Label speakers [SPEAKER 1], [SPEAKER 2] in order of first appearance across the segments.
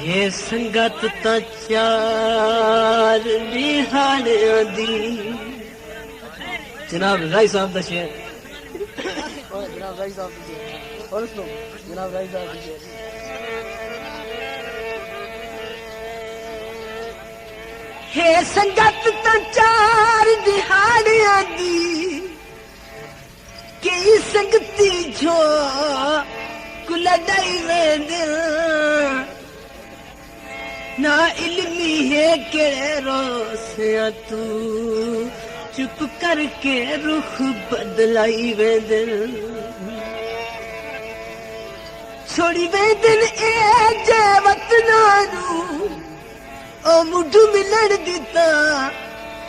[SPEAKER 1] हे संगत ता चार दिहाड़ियां दी। जनाब राय साहब दा शेर।
[SPEAKER 2] जनाब राय साहब दा शेर और सुनो जनाब राय साहब दा शेर।
[SPEAKER 1] हे संगत ता चार दिहाड़ियां दी कई संगती जो कुलड़ाई वेंदे ना इल्मी है के रोसिया तू चुप करके रुख बदलाई वेंदे छोड़ी वेंदन ए जे वतनानू ओ मुझू मिलन दिता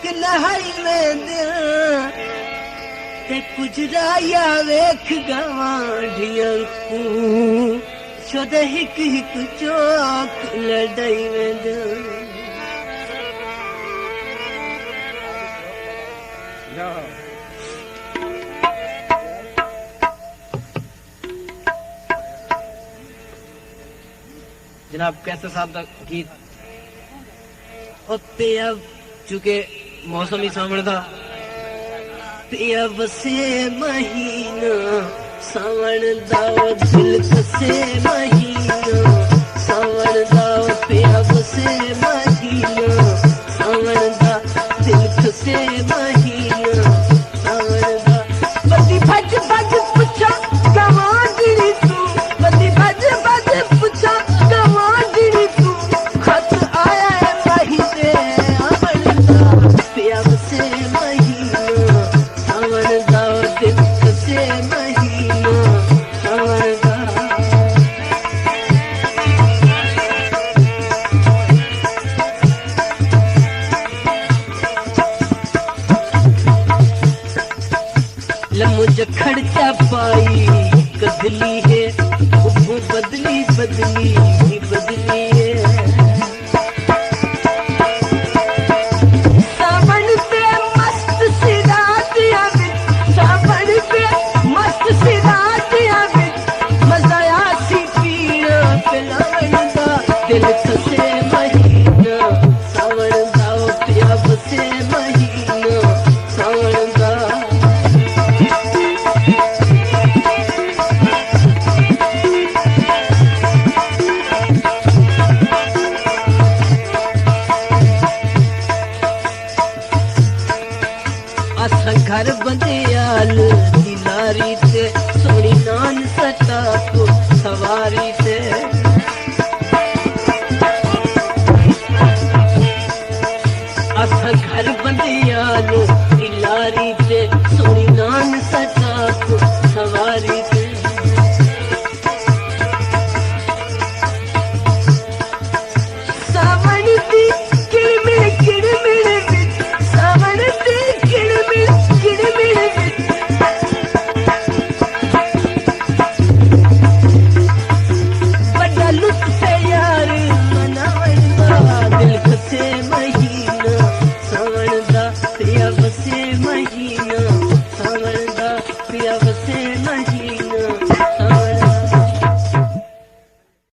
[SPEAKER 1] कि लहाई वेंदे ते कुछ राया वेख गवांढियां को छोद हिक हिक चौक लड़ाई वेंदे। जनाब कैसे साहब का गीत पे अब चूंकि मौसम ही सामने था पिया बसे महीना सावन दाव दिल कसे महीना सावन दाव पिया बसे महीना सावन दा दिल कसे महीना सावन दा बदी भज भज पुछा गवांढी तू बदी भज भज पुछा गवांढी तू खत आया है महीने अमन दा पिया बसे महीना सावन दा दिल कसे महीना सावन दा। लमुझ खर्चा पाई कदली है वो बदली बदली बदली है सावन पे मस्त सिरातिया बिच सावन पे मस्त सिरातिया बिच मजा आसी पीना पिलावन दा दिल कसे महीना सावन दा पिया बसे महीना सावन दा। घर बंदियाल दिलारी से सोनी नान सटा को सवारी से असा घर बंदियाल दिलारी से सोनी नान सटा को सवारी से सावन